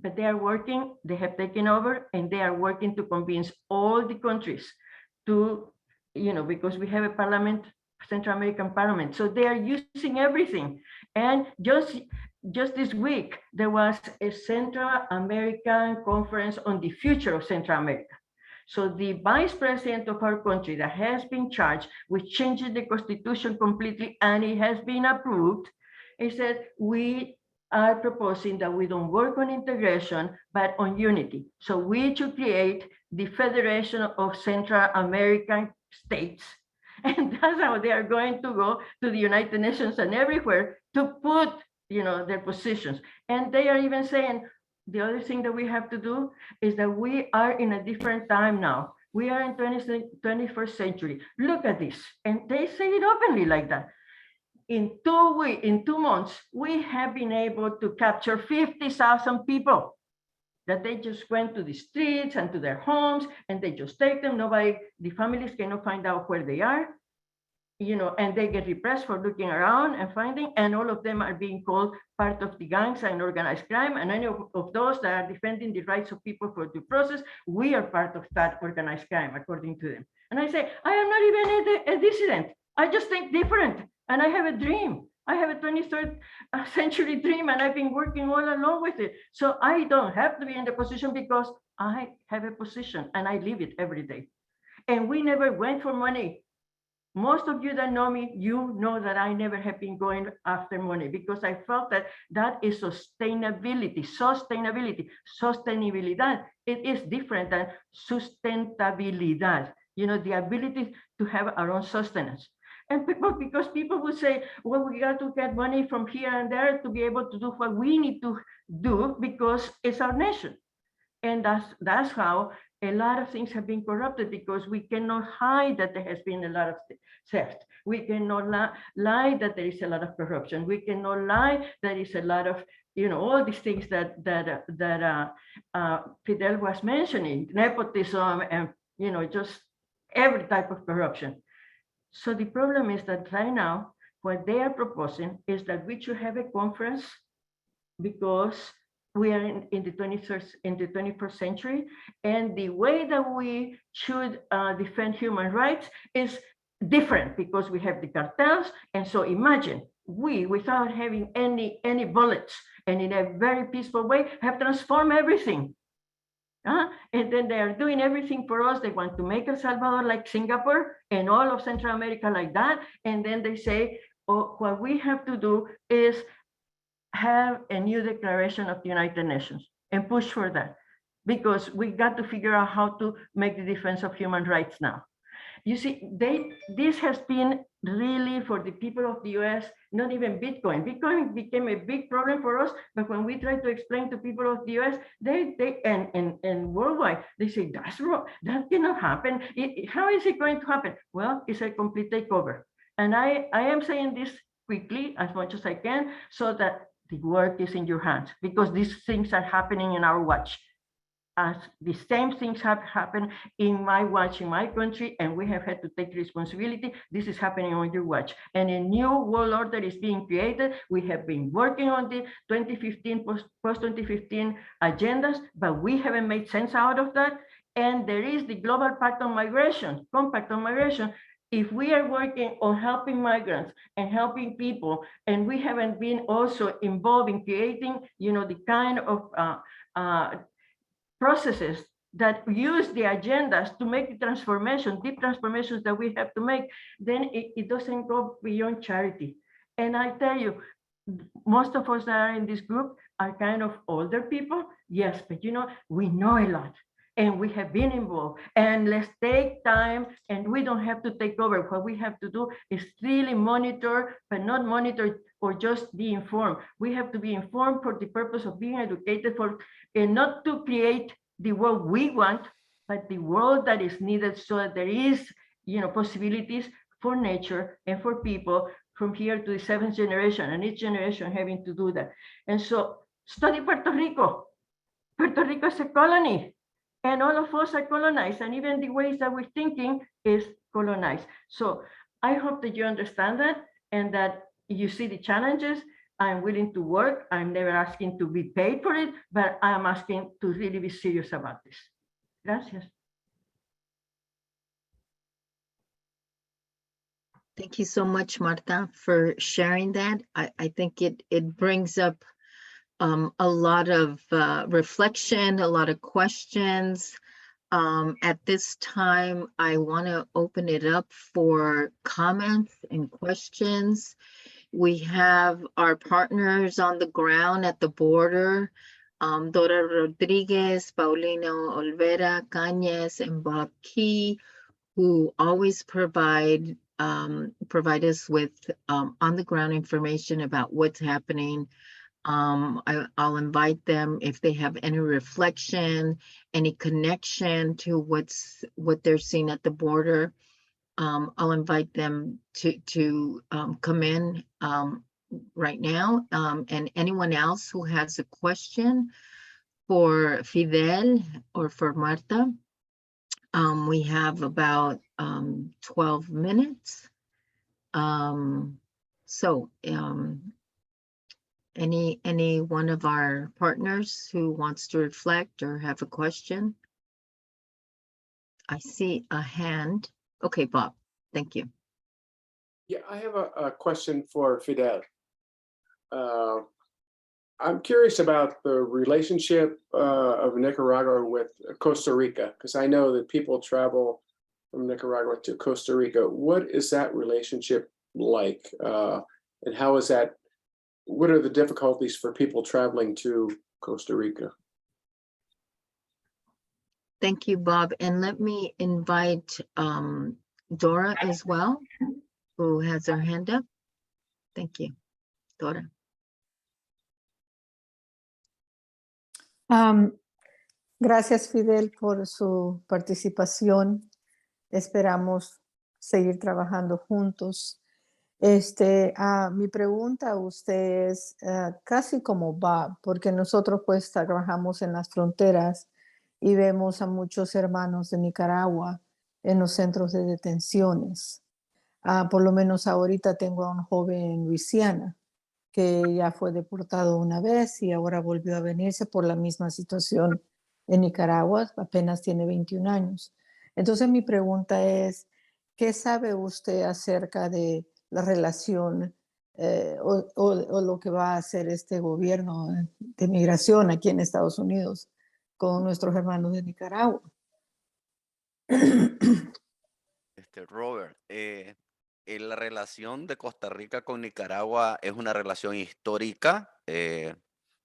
But they are working, they have taken over, and they are working to convince all the countries to, because we have a parliament, Central American Parliament. So they are using everything. And just this week, there was a Central American conference on the future of Central America. So the vice president of our country that has been charged with changing the constitution completely, and it has been approved, he said, we are proposing that we don't work on integration, but on unity. So we should create the Federation of Central American States. And that's how they are going to go to the United Nations and everywhere to put, their positions. And they are even saying, the other thing that we have to do is that we are in a different time now. We are in 21st century. Look at this. And they say it openly like that. In 2 months, we have been able to capture 50,000 people that they just went to the streets and to their homes, and they just take them. The families cannot find out where they are, and they get repressed for looking around and finding, and all of them are being called part of the gangs and organized crime. And any of those that are defending the rights of people for due process, we are part of that organized crime, according to them. And I say, I am not even a dissident. I just think different. And I have a dream. I have a 23rd century dream, and I've been working all along with it. So I don't have to be in the position because I have a position and I live it every day. And we never went for money. Most of you that know me, you know that I never have been going after money because I felt that is sustainability. Sostenibilidad. It is different than sustentabilidad. The ability to have our own sustenance. And because people would say, well, we got to get money from here and there to be able to do what we need to do because it's our nation. And that's how a lot of things have been corrupted, because we cannot hide that there has been a lot of theft. We cannot lie that there is a lot of corruption. We cannot lie that there is a lot of, all these things that Fidel was mentioning, nepotism and, just every type of corruption. So the problem is that right now, what they are proposing is that we should have a conference, because we are in the 21st century, and the way that we should defend human rights is different, because we have the cartels. And so imagine, we, without having any bullets and in a very peaceful way, have transformed everything. And then they are doing everything for us. They want to make El Salvador like Singapore and all of Central America like that. And then they say, oh, what we have to do is have a new declaration of the United Nations and push for that, because we got to figure out how to make the defense of human rights now. You see, this has been really, for the people of the US, not even Bitcoin. Bitcoin became a big problem for us, but when we try to explain to people of the US, and worldwide, they say, that's wrong, that cannot happen. How is it going to happen? Well, it's a complete takeover. And I am saying this quickly, as much as I can, so that the work is in your hands, because these things are happening in our watch. As the same things have happened in my watch, in my country, and we have had to take responsibility. This is happening on your watch. And a new world order is being created. We have been working on the 2015, post-2015 agendas, but we haven't made sense out of that. And there is the Global Pact on Migration, Compact on Migration. If we are working on helping migrants and helping people, and we haven't been also involved in creating, the kind of processes that use the agendas to make the transformation, deep transformations that we have to make, then it doesn't go beyond charity. And I tell you, most of us that are in this group are kind of older people, yes, but we know a lot. And we have been involved, and let's take time, and we don't have to take over. What we have to do is really monitor, but not monitor or just be informed. We have to be informed for the purpose of being educated, and not to create the world we want, but the world that is needed, so that there is, possibilities for nature and for people from here to the 7th generation, and each generation having to do that. And so study Puerto Rico. Puerto Rico is a colony. And all of us are colonized, and even the ways that we're thinking is colonized. So I hope that you understand that, and that you see the challenges. I'm willing to work. I'm never asking to be paid for it, but I'm asking to really be serious about this. Gracias. Thank you so much, Marta, for sharing that. I think it brings up a lot of reflection, a lot of questions. At this time, I want to open it up for comments and questions. We have our partners on the ground at the border, Dora Rodriguez, Paulino Olvera, Cañas, and Bob Key, who always provide us with on-the-ground information about what's happening. I'll invite them if they have any reflection, any connection to what they're seeing at the border. I'll invite them to come in right now, and anyone else who has a question for Fidel or for Marta. We have about 12 minutes. Any one of our partners who wants to reflect or have a question? I see a hand. Okay, Bob, thank you. Yeah, I have a question for Fidel. I'm curious about the relationship of Nicaragua with Costa Rica, because I know that people travel from Nicaragua to Costa Rica. What is that relationship like? And how is that? What are the difficulties for people traveling to Costa Rica? Thank you, Bob. And let me invite Dora as well. who has her hand up. Thank you. Dora. Gracias, Fidel, por su participación. Esperamos seguir trabajando juntos. Mi pregunta a usted es casi como va, porque nosotros pues trabajamos en las fronteras y vemos a muchos hermanos de Nicaragua en los centros de detenciones. Por lo menos ahorita tengo a un joven en Luisiana que ya fue deportado una vez y ahora volvió a venirse por la misma situación en Nicaragua, apenas tiene 21 años. Entonces mi pregunta es, ¿qué sabe usted acerca de la relación o lo que va a hacer este gobierno de migración aquí en Estados Unidos con nuestros hermanos de Nicaragua? Robert, la relación de Costa Rica con Nicaragua es una relación histórica.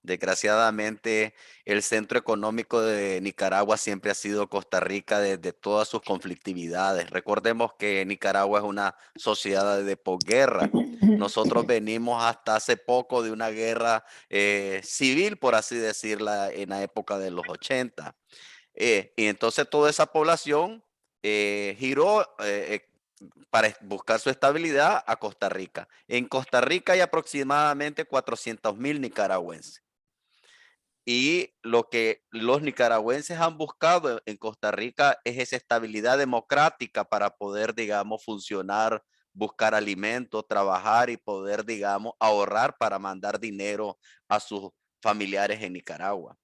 Desgraciadamente, el centro económico de Nicaragua siempre ha sido Costa Rica desde todas sus conflictividades. Recordemos que Nicaragua es una sociedad de posguerra. Nosotros venimos hasta hace poco de una guerra civil, por así decirla, en la época de los 80. Y entonces toda esa población giró para buscar su estabilidad a Costa Rica. En Costa Rica hay aproximadamente 400,000 nicaragüenses. Y lo que los nicaragüenses han buscado en Costa Rica es esa estabilidad democrática para poder, digamos, funcionar, buscar alimento, trabajar y poder, digamos, ahorrar para mandar dinero a sus familiares en Nicaragua.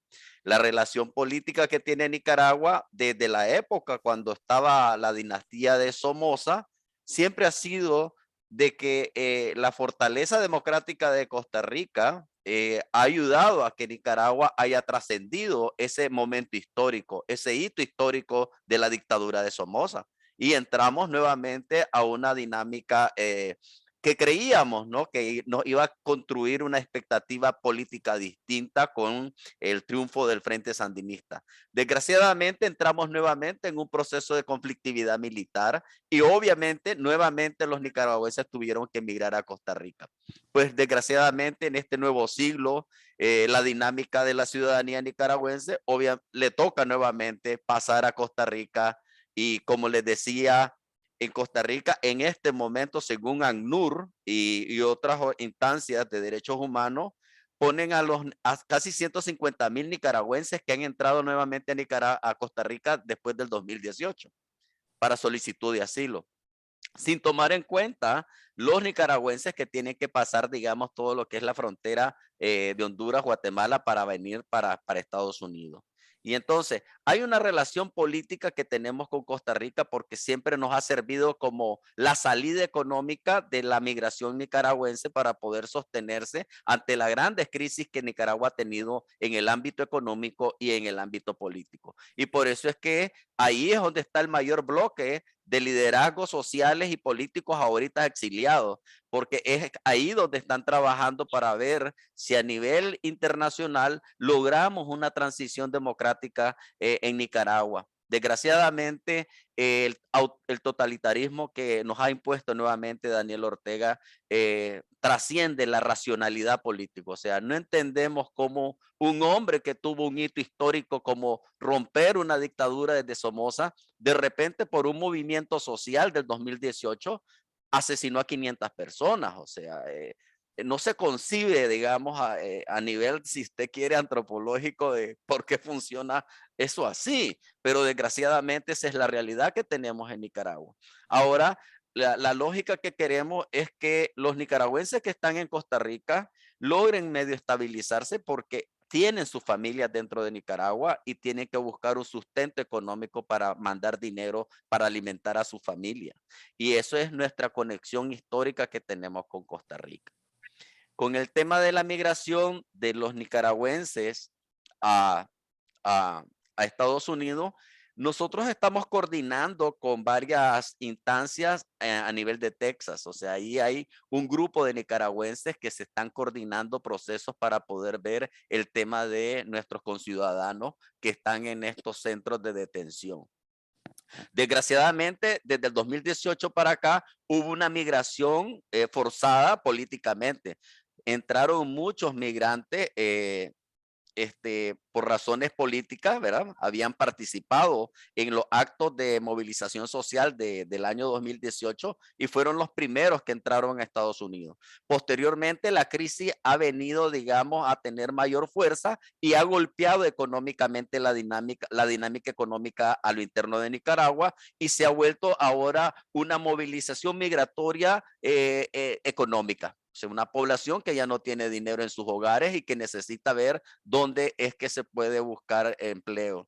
La relación política que tiene Nicaragua desde la época cuando estaba la dinastía de Somoza siempre ha sido de que la fortaleza democrática de Costa Rica ha ayudado a que Nicaragua haya trascendido ese momento histórico, ese hito histórico de la dictadura de Somoza. Y entramos nuevamente a una dinámica que creíamos, ¿no? Que nos iba a construir una expectativa política distinta con el triunfo del Frente Sandinista. Desgraciadamente entramos nuevamente en un proceso de conflictividad militar y obviamente nuevamente los nicaragüenses tuvieron que emigrar a Costa Rica. Pues desgraciadamente en este nuevo siglo, la dinámica de la ciudadanía nicaragüense le toca nuevamente pasar a Costa Rica y como les decía, en Costa Rica en este momento, según ACNUR y otras instancias de derechos humanos, ponen a casi 150,000 nicaragüenses que han entrado nuevamente a Costa Rica después del 2018 para solicitud de asilo, sin tomar en cuenta los nicaragüenses que tienen que pasar, digamos, todo lo que es la frontera de Honduras, Guatemala para venir para Estados Unidos. Y entonces hay una relación política que tenemos con Costa Rica porque siempre nos ha servido como la salida económica de la migración nicaragüense para poder sostenerse ante las grandes crisis que Nicaragua ha tenido en el ámbito económico y en el ámbito político. Y por eso es que ahí es donde está el mayor bloque de liderazgos sociales y políticos ahorita exiliados, porque es ahí donde están trabajando para ver si a nivel internacional logramos una transición democrática en Nicaragua. Desgraciadamente, el totalitarismo que nos ha impuesto nuevamente Daniel Ortega trasciende la racionalidad política. O sea, no entendemos cómo un hombre que tuvo un hito histórico como romper una dictadura desde Somoza, de repente por un movimiento social del 2018, asesinó a 500 personas. O sea, no se concibe, digamos, a nivel, si usted quiere, antropológico de por qué funciona eso así, pero desgraciadamente esa es la realidad que tenemos en Nicaragua. Ahora, la lógica que queremos es que los nicaragüenses que están en Costa Rica logren medio estabilizarse porque tienen sus familias dentro de Nicaragua y tienen que buscar un sustento económico para mandar dinero para alimentar a su familia. Y eso es nuestra conexión histórica que tenemos con Costa Rica. Con el tema de la migración de los nicaragüenses a Estados Unidos, nosotros estamos coordinando con varias instancias a nivel de Texas. O sea, ahí hay un grupo de nicaragüenses que se están coordinando procesos para poder ver el tema de nuestros conciudadanos que están en estos centros de detención. Desgraciadamente, desde el 2018 para acá, hubo una migración forzada políticamente. Entraron muchos migrantes por razones políticas, ¿verdad? Habían participado en los actos de movilización social del año 2018 y fueron los primeros que entraron a Estados Unidos. Posteriormente, la crisis ha venido, digamos, a tener mayor fuerza y ha golpeado económicamente la dinámica económica a lo interno de Nicaragua y se ha vuelto ahora una movilización migratoria económica. O sea, una población que ya no tiene dinero en sus hogares y que necesita ver dónde es que se puede buscar empleo.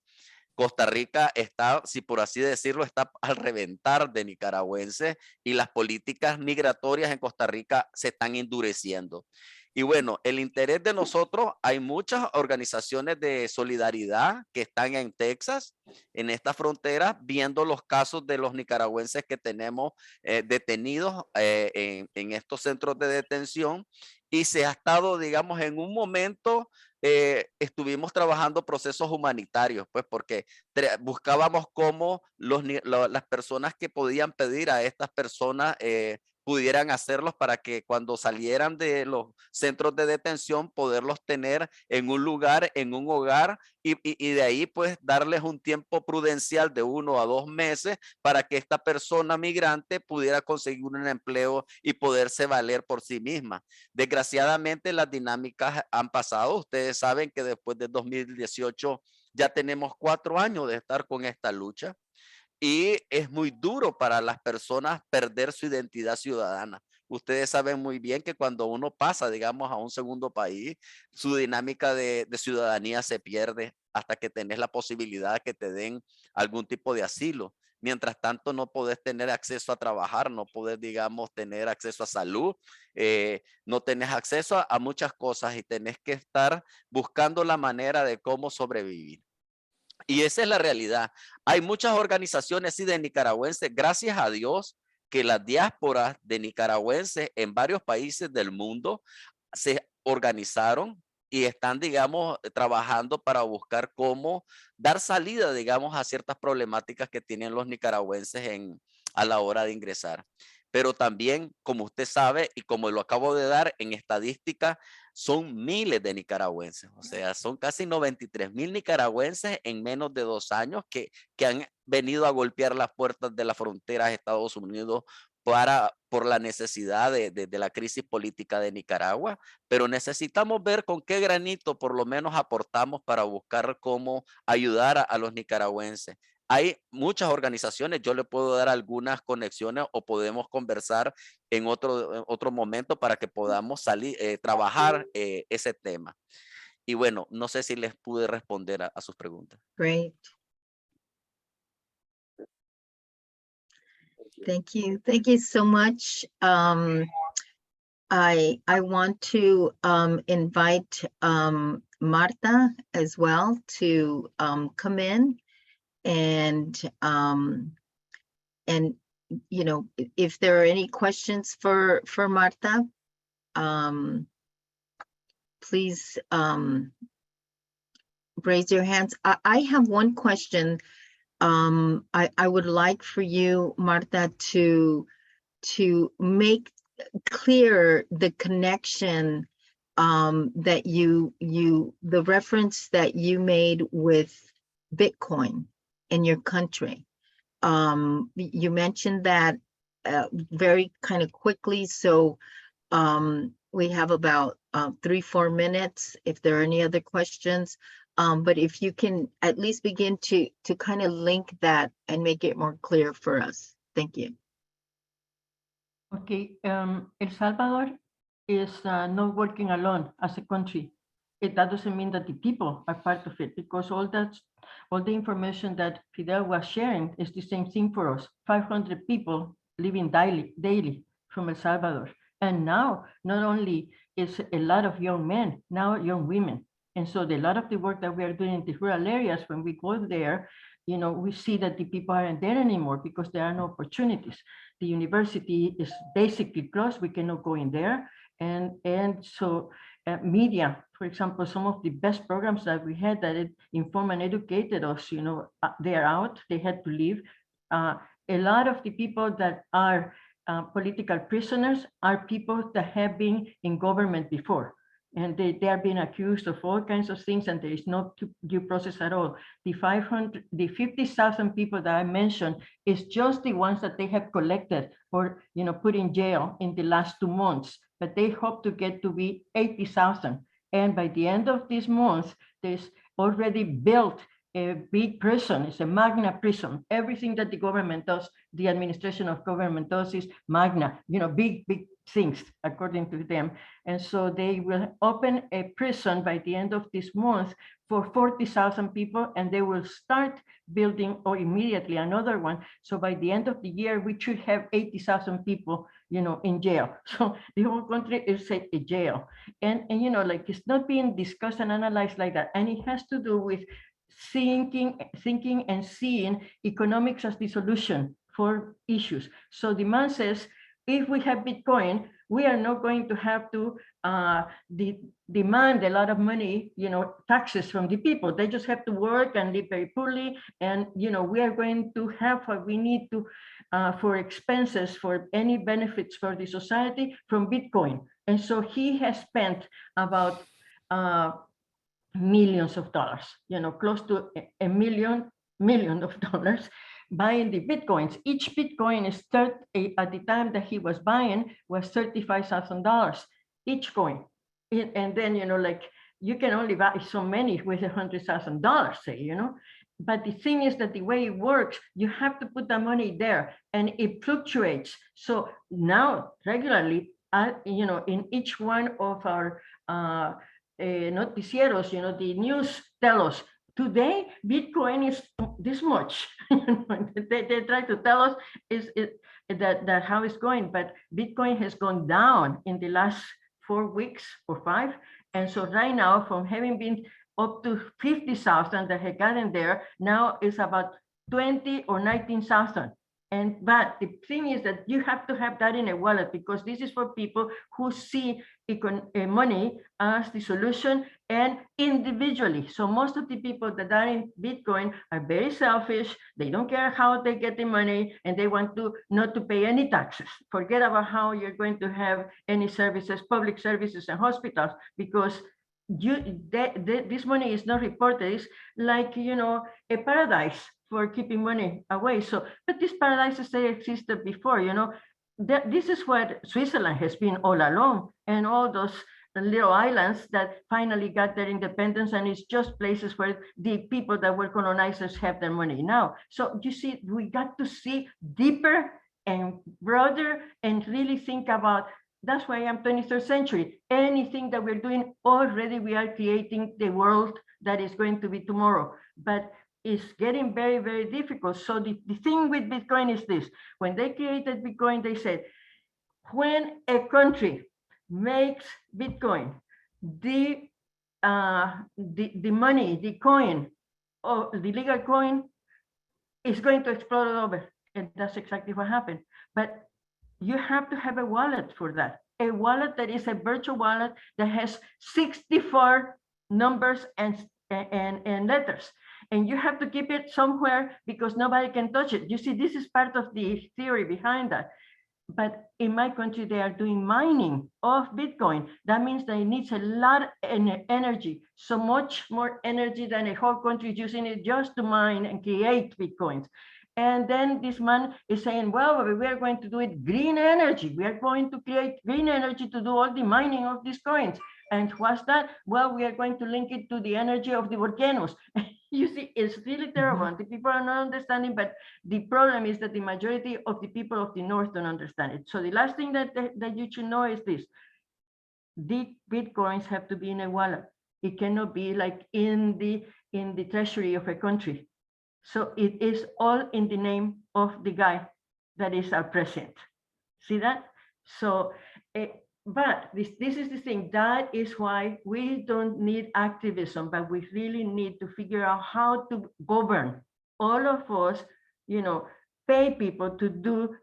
Costa Rica está, si por así decirlo, está al reventar de nicaragüenses y las políticas migratorias en Costa Rica se están endureciendo. Y bueno, el interés de nosotros, hay muchas organizaciones de solidaridad que están en Texas, en esta frontera, viendo los casos de los nicaragüenses que tenemos detenidos en estos centros de detención y se ha estado, digamos, en un momento estuvimos trabajando procesos humanitarios, pues porque buscábamos cómo las personas que podían pedir a estas personas pudieran hacerlos para que cuando salieran de los centros de detención poderlos tener en un lugar, en un hogar y de ahí pues darles un tiempo prudencial de 1 a 2 meses para que esta persona migrante pudiera conseguir un empleo y poderse valer por sí misma. Desgraciadamente las dinámicas han pasado. Ustedes saben que después de 2018 ya tenemos 4 años de estar con esta lucha y es muy duro para las personas perder su identidad ciudadana. Ustedes saben muy bien que cuando uno pasa, digamos, a un segundo país, su dinámica de ciudadanía se pierde hasta que tenés la posibilidad de que te den algún tipo de asilo. Mientras tanto, no podés tener acceso a trabajar, no podés, digamos, tener acceso a salud, no tenés acceso a muchas cosas y tenés que estar buscando la manera de cómo sobrevivir. Y esa es la realidad. Hay muchas organizaciones sí, de nicaragüenses, gracias a Dios, que las diásporas de nicaragüenses en varios países del mundo se organizaron y están, digamos, trabajando para buscar cómo dar salida, digamos, a ciertas problemáticas que tienen los nicaragüenses a la hora de ingresar. Pero también, como usted sabe, y como lo acabo de dar en estadística, son miles de nicaragüenses, o sea, son casi 93,000 nicaragüenses en menos de 2 años que han venido a golpear las puertas de la frontera de Estados Unidos por la necesidad de la crisis política de Nicaragua, pero necesitamos ver con qué granito por lo menos aportamos para buscar cómo ayudar a los nicaragüenses. Hay muchas organizaciones, yo le puedo dar algunas conexiones o podemos conversar en otro momento para que podamos trabajar ese tema. Y bueno, no sé si les pude responder a sus preguntas. Great. Thank you. Thank you so much. I want to invite Marta as well to come in and you know, if there are any questions for Marta, please raise your hands. I have one question. I would like for you, Marta, to make clear the connection that the reference that you made with Bitcoin in your country. You mentioned that very kind of quickly, so we have about 3-4 minutes if there are any other questions. But if you can at least begin to kind of link that and make it more clear for us. Thank you. Okay, El Salvador is not working alone as a country. That doesn't mean that the people are part of it, because all the information that Fidel was sharing is the same thing for us. 500 people living daily from El Salvador. And now, not only is a lot of young men, now young women. And so a lot of the work that we are doing in the rural areas, when we go there, you know, we see that the people aren't there anymore because there are no opportunities. The university is basically closed. We cannot go in there. And so media, for example, some of the best programs that we had that informed and educated us, you know, they are out, they had to leave. A lot of the people that are political prisoners are people that have been in government before. And they are being accused of all kinds of things, and there is no due process at all. The 50,000 people that I mentioned is just the ones that they have collected or put in jail in the last 2 months. But they hope to get to be 80,000. And by the end of this month, there's already built a big prison. It's a magna prison. Everything that the government does, the administration of government does is magna, big things according to them. And so they will open a prison by the end of this month for 40,000 people, and they will start building immediately another one. So by the end of the year, we should have 80,000 people, in jail. So the whole country is a jail. And like it's not being discussed and analyzed like that. And it has to do with thinking and seeing economics as the solution for issues. So the man says, if we have Bitcoin, we are not going to have to demand a lot of money, taxes from the people. They just have to work and live very poorly. And, we are going to have what we need to for expenses, for any benefits for the society from Bitcoin. And so he has spent about millions of dollars, close to a million of dollars buying the Bitcoins. Each Bitcoin is at the time that he was buying was $35,000 each coin. And then, like you can only buy so many with $100,000, say, But the thing is that the way it works, you have to put the money there and it fluctuates. So now regularly, in each one of our noticieros, the news tell us, today, Bitcoin is this much. They try to tell us that how it's going, but Bitcoin has gone down in the last 4 weeks or 5. And so right now, from having been up to 50,000 that had gotten there, now it's about 20 or 19,000. But the thing is that you have to have that in a wallet, because this is for people who see money as the solution and individually. So most of the people that are in Bitcoin are very selfish. They don't care how they get the money, and they want to not to pay any taxes. Forget about how you're going to have any services, public services and hospitals, because this money is not reported. It's like, a paradise for keeping money away. So, but these paradises, they existed before, this is what Switzerland has been all along, and all those little islands that finally got their independence, and it's just places where the people that were colonizers have their money now. So you see, we got to see deeper and broader and really think about, that's why I'm 23rd century. Anything that we're doing already, we are creating the world that is going to be tomorrow. But it's getting very, very difficult. So the thing with Bitcoin is this: when they created Bitcoin, they said, when a country makes Bitcoin the money, the coin, or the legal coin, is going to explode over. And that's exactly what happened. But you have to have a wallet for that. A wallet that is a virtual wallet that has 64 numbers and letters. And you have to keep it somewhere because nobody can touch it. You see, this is part of the theory behind that. But in my country, they are doing mining of Bitcoin. That means that it needs a lot of energy, so much more energy than a whole country using it just to mine and create Bitcoins. And then this man is saying, well, we are going to do it green energy. We are going to create green energy to do all the mining of these coins. And what's that? Well, we are going to link it to the energy of the volcanoes. You see, it's really terrible. Mm-hmm. The people are not understanding, but the problem is that the majority of the people of the North don't understand it. So the last thing that you should know is this: the Bitcoins have to be in a wallet. It cannot be like in the treasury of a country. So it is all in the name of the guy that is our president. See that? So, but this is the thing. That is why we don't need activism, but we really need to figure out how to govern. All of us, pay people to do,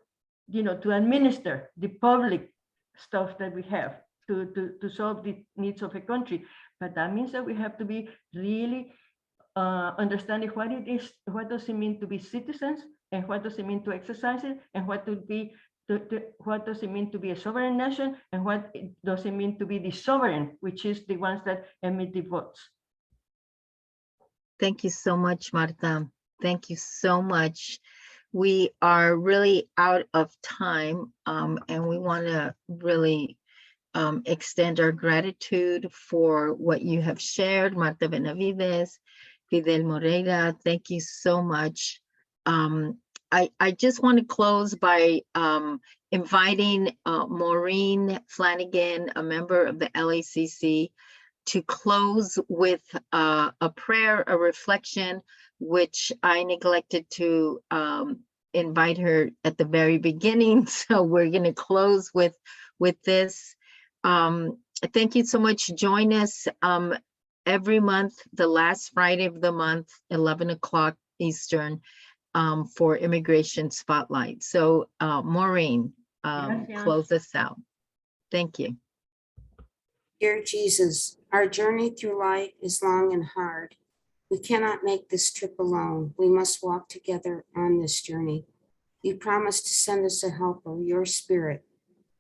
to administer the public stuff that we have to solve the needs of a country. But that means that we have to be really understanding what it is, what does it mean to be citizens, and what does it mean to exercise it, and what would be what does it mean to be a sovereign nation, and what does it mean to be the sovereign, which is the ones that emit the votes. Thank you so much, Marta. Thank you so much. We are really out of time, and we want to really extend our gratitude for what you have shared. Marta Benavides, Fidel Moreira, thank you so much. I just want to close by inviting Maureen Flanagan, a member of the LACC, to close with a prayer, a reflection, which I neglected to invite her at the very beginning. So we're going to close with this. Thank you so much. Join us every month, the last Friday of the month, 11 o'clock Eastern, for Immigration Spotlight. So Maureen, close us out. Thank you. Dear Jesus, our journey through life is long and hard. We cannot make this trip alone. We must walk together on this journey. You promised to send us a helper, your spirit.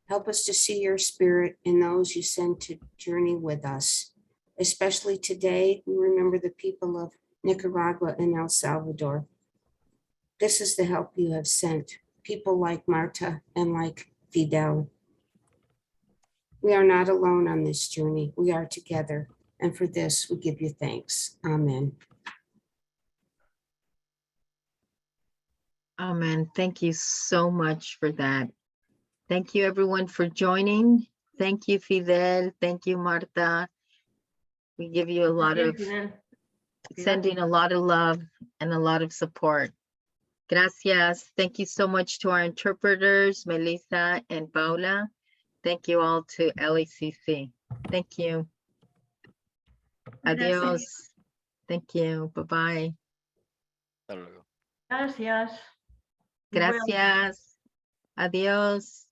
Help us to see your spirit in those you send to journey with us. Especially today, we remember the people of Nicaragua and El Salvador. This is the help you have sent, people like Marta and like Fidel. We are not alone on this journey. We are together. And for this, we give you thanks. Amen. Amen. Thank you so much for that. Thank you everyone for joining. Thank you, Fidel. Thank you, Marta. We give you a lot of, sending a lot of love and a lot of support. Gracias. Thank you so much to our interpreters, Melissa and Paula. Thank you all to LACC. Thank you. Adios. Thank you. Bye-bye. Hasta luego. Gracias. Be well. Gracias. Adios.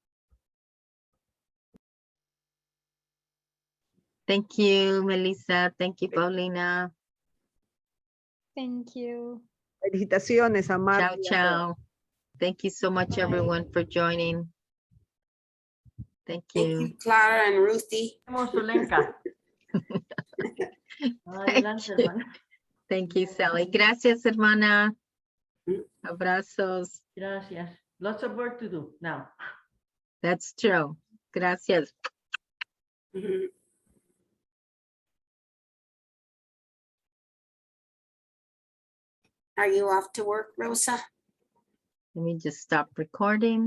Thank you, Melissa. Thank you, Paulina. Thank you. Felicitaciones a Marta. Ciao, ciao. Thank you so much, Bye. everyone, for joining. Thank Thank you. you, Clara and Ruthie. Zulenka. Adelante, you. hermana. Thank you, Sally. Gracias, hermana. Abrazos. Gracias. Lots of work to do now. That's true. Gracias. Mhm. Are you off to work, Rosa? Let me just stop recording.